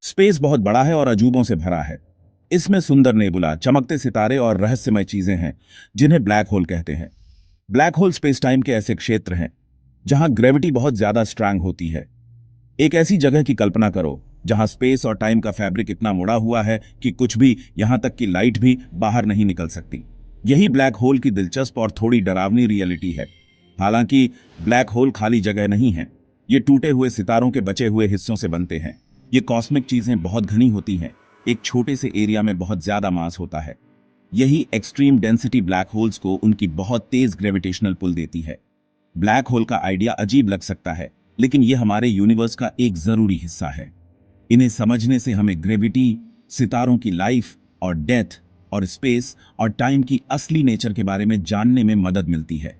Space बहुत बड़ा है और अजूबों से भरा है। इसमें सुंदर नेबुला, चमकते सितारे और रहस्यमय चीजें हैं जिन्हें ब्लैक होल कहते हैं। ब्लैक होल स्पेस टाइम के ऐसे क्षेत्र हैं जहां ग्रेविटी बहुत ज्यादा स्ट्रांग होती है। एक ऐसी जगह की कल्पना करो जहां स्पेस और टाइम का फैब्रिक इतना मुड़ा हुआ है कि कुछ भी, यहां तक कि लाइट भी बाहर नहीं निकल सकती। यही ब्लैक होल की दिलचस्प और थोड़ी डरावनी रियलिटी है। हालांकि ब्लैक होल खाली जगह नहीं है, ये टूटे हुए सितारों के बचे हुए हिस्सों से बनते हैं। ये कॉस्मिक चीजें बहुत घनी होती हैं, एक छोटे से एरिया में बहुत ज्यादा मास होता है। यही एक्सट्रीम डेंसिटी ब्लैक होल्स को उनकी बहुत तेज ग्रेविटेशनल पुल देती है। ब्लैक होल का आइडिया अजीब लग सकता है, लेकिन यह हमारे यूनिवर्स का एक जरूरी हिस्सा है। इन्हें समझने से हमें ग्रेविटी, सितारों की लाइफ और डेथ और स्पेस और टाइम की असली नेचर के बारे में जानने में मदद मिलती है।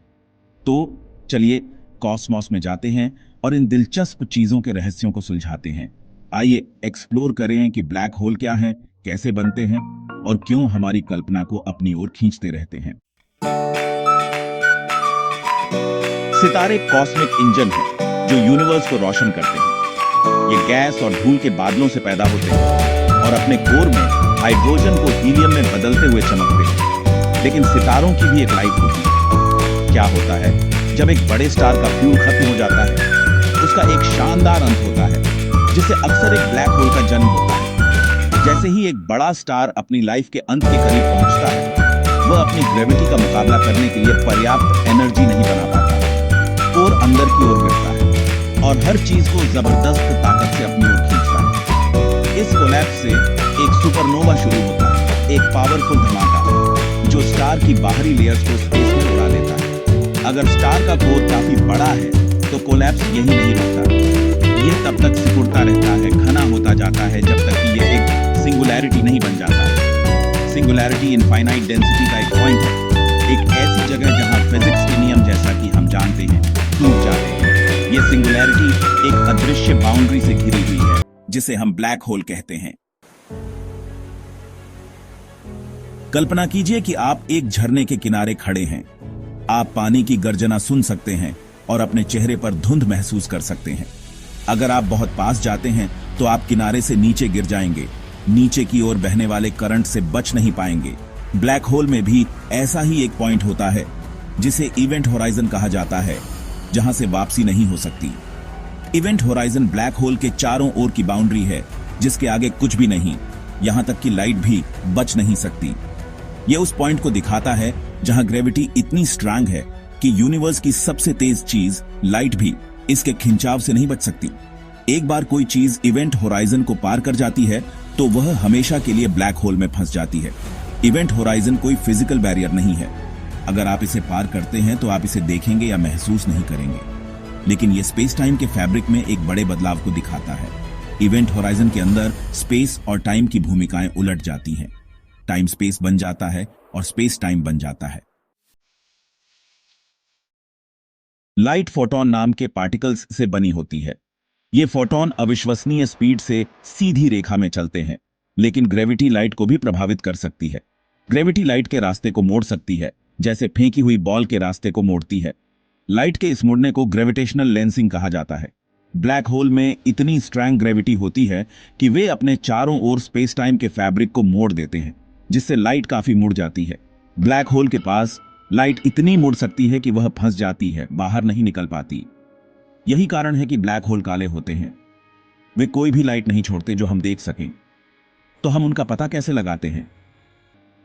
तो चलिए कॉस्मॉस में जाते हैं और इन दिलचस्प चीजों के रहस्यों को सुलझाते हैं। आइए एक्सप्लोर करें कि ब्लैक होल क्या है, कैसे बनते हैं और क्यों हमारी कल्पना को अपनी ओर खींचते रहते हैं। सितारे कॉस्मिक इंजन हैं जो यूनिवर्स को रोशन करते हैं। ये गैस और धूल के बादलों से पैदा होते हैं और अपने कोर में हाइड्रोजन को हीलियम में बदलते हुए चमकते हैं। लेकिन सितारों की भी एक लाइफ होती है। क्या होता है जब एक बड़े स्टार का फ्यूल खत्म हो जाता है? उसका एक शानदार अंत होता है जिससे अक्सर एक ब्लैक होल का जन्म होता है। जैसे ही एक बड़ा स्टार अपनी लाइफ के अंत के करीब पहुंचता है, वह अपनी ग्रेविटी का मुकाबला करने के लिए पर्याप्त एनर्जी नहीं बना पाता और अंदर की ओर गिरता है और हर चीज को जबरदस्त ताकत से अपनी ओर खींचता है। इस कोलैप्स से एक सुपरनोवा शुरू होता है, एक पावरफुल धमाका जो स्टार की बाहरी लेयर्स को स्पेस में उड़ा देता है। अगर स्टार का कोर काफी बड़ा है तो कोलैप्स यही नहीं रुकता। ये तब तक सिकुड़ता रहता है, घना होता जाता है जब तक कि ये एक सिंगुलैरिटी नहीं बन जाता। सिंगुलैरिटी इनफाइनाइट डेंसिटी का एक पॉइंट है, एक ऐसी जगह जहां फिजिक्स के नियम जैसा कि हम जानते हैं टूट जाते हैं। ये सिंगुलैरिटी एक अदृश्य बाउंड्री से घिरी हुई है जिसे हम ब्लैक होल कहते हैं। कल्पना कीजिए कि आप एक झरने के किनारे खड़े हैं। आप पानी की गर्जना सुन सकते हैं और अपने चेहरे पर धुंध महसूस कर सकते हैं। अगर आप बहुत पास जाते हैं तो आप किनारे से नीचे गिर जाएंगे, नीचे की ओर बहने वाले करंट से बच नहीं पाएंगे। ब्लैक होल में भी ऐसा ही एक पॉइंट होता है जिसे इवेंट होराइजन कहा जाता है, जहां से वापसी नहीं हो सकती। इवेंट होराइजन ब्लैक होल के चारों ओर की बाउंड्री है जिसके आगे कुछ भी नहीं, यहां तक कि लाइट भी बच नहीं सकती। यह उस पॉइंट को दिखाता है जहां ग्रेविटी इतनी स्ट्रांग है कि यूनिवर्स की सबसे तेज चीज लाइट भी इसके खिंचाव से नहीं बच सकती। एक बार कोई चीज इवेंट होराइजन को पार कर जाती है तो वह हमेशा के लिए ब्लैक होल में फंस जाती है। इवेंट होराइजन कोई फिजिकल बैरियर नहीं है। अगर आप इसे पार करते हैं तो आप इसे देखेंगे या महसूस नहीं करेंगे, लेकिन यह स्पेस टाइम के फैब्रिक में एक बड़े बदलाव को दिखाता है। इवेंट होराइजन के अंदर स्पेस और टाइम की भूमिकाएं उलट जाती हैं। टाइम स्पेस बन जाता है और स्पेस टाइम बन जाता है। लाइट फोटॉन नाम के पार्टिकल्स से बनी होती है। ये फोटॉन अविश्वसनीय स्पीड से सीधी रेखा में चलते हैं, लेकिन ग्रेविटी लाइट को भी प्रभावित कर सकती है। ग्रेविटी लाइट के रास्ते को मोड़ सकती है, जैसे फेंकी हुई बॉल के रास्ते को मोड़ती है। लाइट के इस मुड़ने को ग्रेविटेशनल लेंसिंग कहा जाता है। ब्लैक होल में इतनी स्ट्रॉन्ग ग्रेविटी होती है कि वे अपने चारों ओर स्पेस टाइम के फैब्रिक को मोड़ देते हैं, जिससे लाइट काफी मुड़ जाती है। ब्लैक होल के पास लाइट इतनी मुड़ सकती है कि वह फंस जाती है, बाहर नहीं निकल पाती। यही कारण है कि ब्लैक होल काले होते हैं। वे कोई भी लाइट नहीं छोड़ते जो हम देख सकें। तो हम उनका पता कैसे लगाते हैं?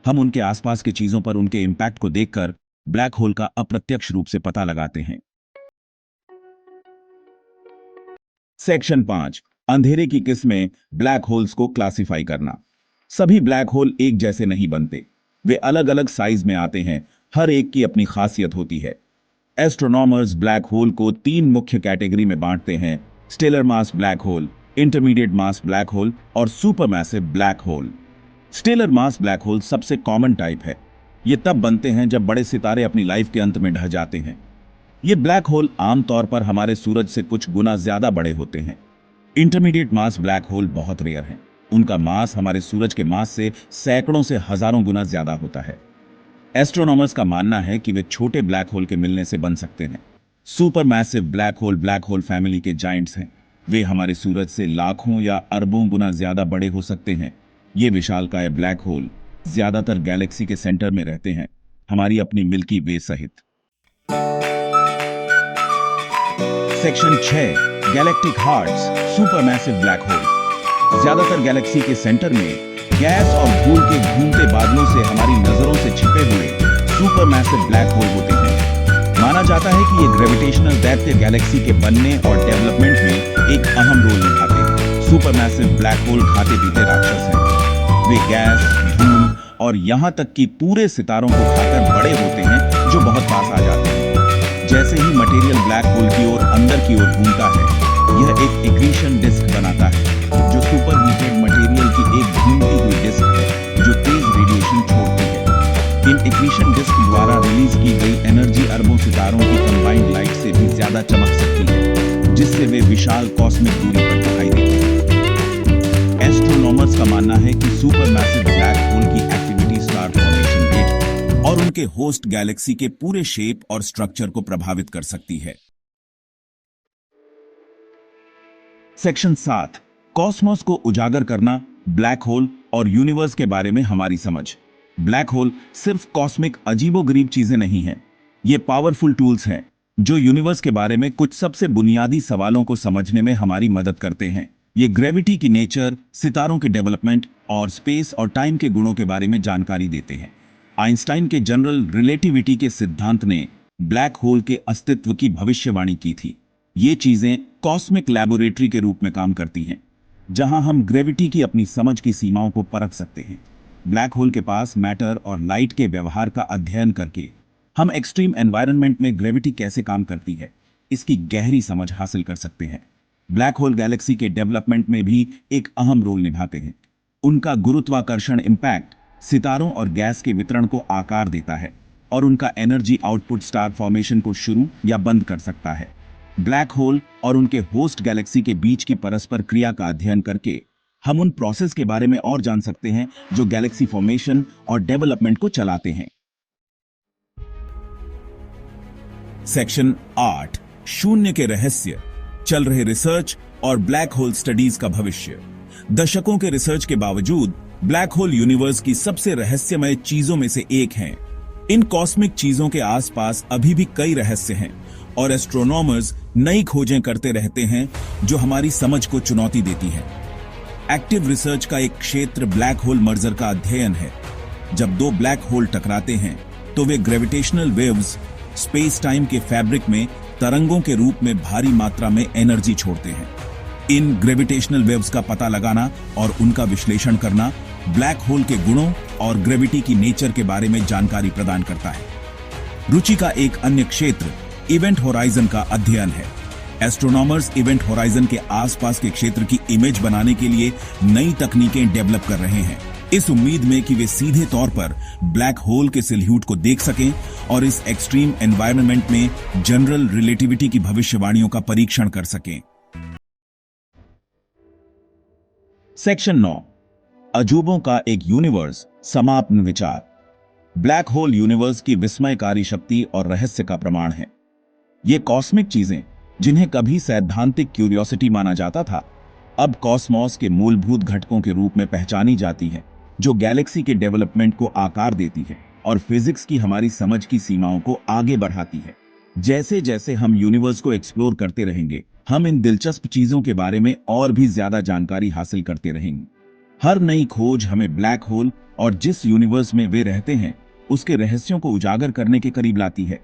हम उनके आसपास की चीजों पर उनके इंपैक्ट को देखकर ब्लैक होल का अप्रत्यक्ष रूप से पता लगाते हैं। सेक्शन 5, अंधेरे की किस्में, ब्लैक होल्स को क्लासिफाई करना। सभी ब्लैक होल एक जैसे नहीं बनते, वे अलग अलग साइज में आते हैं। हर एक की अपनी खासियत होती है। एस्ट्रोनॉमर्स ब्लैक होल को 3 मुख्य कैटेगरी में बांटते हैं: stellar mass black hole, intermediate mass black hole और supermassive black hole. Stellar mass black hole सबसे कॉमन टाइप है। ये तब बनते हैं जब बड़े सितारे अपनी लाइफ के अंत में ढह जाते हैं। ये ब्लैक होल आमतौर पर हमारे सूरज से कुछ गुना ज्यादा बड़े होते हैं। इंटरमीडिएट मास ब्लैक होल बहुत रेयर हैं। उनका मास हमारे सूरज के मास से सैकड़ों से हजारों गुना ज्यादा होता है। एस्ट्रोनॉमर्स का मानना है कि वे छोटे ब्लैक होल के मिलने से बन सकते हैं। Super massive black hole family के जायंट्स हैं। वे हमारे सूरज से लाखों या अरबों गुना ज्यादा बड़े हो सकते हैं। ये विशालकाय ब्लैक होल ज्यादातर गैलेक्सी के सेंटर में रहते हैं, हमारी अपनी मिल्की वे सहित। Section 6 galactic hearts supermassive black whole. ज्यादातर गैलेक्सी के सेंटर में गैस और धूल के घूमते बादलों से हमारी नजरों से छिपे हुए सुपरमैसिव ब्लैक होल होते हैं। माना जाता है कि ये ग्रेविटेशनल दैत्य गैलेक्सी के बनने और डेवलपमेंट में एक अहम रोल निभाते हैं। सुपरमैसिव ब्लैक होल खाते पीते राक्षस हैं। वे गैस, धूल और यहाँ तक कि पूरे सितारों को खाकर बड़े होते हैं जो बहुत पास आ जाते हैं। जैसे ही मटेरियल ब्लैक होल की ओर अंदर की ओर घूमता है, यह एक एक्रीशन डिस्क बनाता है, जो सुपर हीटेड मटेरियल की एक घूमती हुई डिस्क है जो तेज रेडिएशन छोड़ती है। इन एक्रीशन डिस्क द्वारा रिलीज की गई एनर्जी अरबों सितारों की कंबाइंड लाइट से भी ज्यादा चमक सकती है, जिससे वे विशाल कॉस्मिक दूरी पर दिखाई देते हैं। एस्ट्रोनॉमर्स का मानना है कि सुपरमैसिव ब्लैक होल की एक्टिविटी स्टार फॉर्मेशन रेट और उनके होस्ट गैलेक्सी के पूरे शेप और स्ट्रक्चर को प्रभावित कर सकती है। सेक्शन 7 कॉस्मोस को उजागर करना, ब्लैक होल और यूनिवर्स के बारे में हमारी समझ। ब्लैक होल सिर्फ कॉस्मिक अजीबोगरीब चीजें नहीं हैं, ये पावरफुल टूल्स हैं जो यूनिवर्स के बारे में कुछ सबसे बुनियादी सवालों को समझने में हमारी मदद करते हैं। ये ग्रेविटी की नेचर, सितारों के डेवलपमेंट और स्पेस और टाइम के गुणों के बारे में जानकारी देते हैं। आइंस्टाइन के जनरल रिलेटिविटी के सिद्धांत ने ब्लैक होल के अस्तित्व की भविष्यवाणी की थी। ये चीजें कॉस्मिक लैबोरेटरी के रूप में काम करती हैं, जहां हम ग्रेविटी की अपनी समझ की सीमाओं को परख सकते हैं। ब्लैक होल के पास मैटर और लाइट के व्यवहार का अध्ययन करके हम एक्सट्रीम एनवायरनमेंट में ग्रेविटी कैसे काम करती है, इसकी गहरी समझ हासिल कर सकते हैं। ब्लैक होल गैलेक्सी के डेवलपमेंट में भी एक अहम रोल निभाते हैं। उनका गुरुत्वाकर्षण इंपैक्ट सितारों और गैस के वितरण को आकार देता है और उनका एनर्जी आउटपुट स्टार फॉर्मेशन को शुरू या बंद कर सकता है। ब्लैक होल और उनके होस्ट गैलेक्सी के बीच की परस्पर क्रिया का अध्ययन करके हम उन प्रोसेस के बारे में और जान सकते हैं जो गैलेक्सी फॉर्मेशन और डेवलपमेंट को चलाते हैं। सेक्शन 8 शून्य के रहस्य, चल रहे रिसर्च और ब्लैक होल स्टडीज का भविष्य। दशकों के रिसर्च के बावजूद ब्लैक होल यूनिवर्स की सबसे रहस्यमय चीजों में से एक है। इन कॉस्मिक चीजों के आसपास अभी भी कई रहस्य हैं और एस्ट्रोनॉमर्स नई खोजें करते रहते हैं जो हमारी समझ को चुनौती देती हैं। एक्टिव रिसर्च का एक क्षेत्र ब्लैक होल मर्जर का अध्ययन है। जब दो ब्लैक होल टकराते हैं तो वे ग्रेविटेशनल वेव्स स्पेस टाइम के फैब्रिक में तरंगों के रूप में भारी मात्रा में एनर्जी छोड़ते हैं। इन ग्रेविटेशनल वेव्स का पता लगाना और उनका विश्लेषण करना ब्लैक होल के गुणों और ग्रेविटी की नेचर के बारे में जानकारी प्रदान करता है। रुचि का एक अन्य क्षेत्र इवेंट होराइजन का अध्ययन है। एस्ट्रोनॉमर्स इवेंट होराइजन के आसपास के क्षेत्र की इमेज बनाने के लिए नई तकनीकें डेवलप कर रहे हैं, इस उम्मीद में कि वे सीधे तौर पर ब्लैक होल के सिल्यूट को देख सकें और इस एक्सट्रीम एनवायरनमेंट में जनरल रिलेटिविटी की भविष्यवाणियों का परीक्षण कर सकें। सेक्शन 9 अजूबों का एक यूनिवर्स, समापन विचार। ब्लैक होल यूनिवर्स की विस्मयकारी शक्ति और रहस्य का प्रमाण है। ये कॉस्मिक चीजें जिन्हें कभी सैद्धांतिक क्यूरियोसिटी माना जाता था, अब कॉस्मोस के मूलभूत घटकों के रूप में पहचानी जाती हैं, जो गैलेक्सी के डेवलपमेंट को आकार देती है और फिजिक्स की हमारी समझ की सीमाओं को आगे बढ़ाती है। जैसे जैसे हम यूनिवर्स को एक्सप्लोर करते रहेंगे, हम इन दिलचस्प चीजों के बारे में और भी ज्यादा जानकारी हासिल करते रहेंगे। हर नई खोज हमें ब्लैक होल और जिस यूनिवर्स में वे रहते हैं उसके रहस्यों को उजागर करने के करीब लाती है।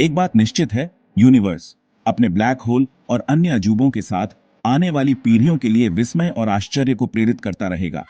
एक बात निश्चित है, यूनिवर्स अपने ब्लैक होल और अन्य अजूबों के साथ आने वाली पीढ़ियों के लिए विस्मय और आश्चर्य को प्रेरित करता रहेगा।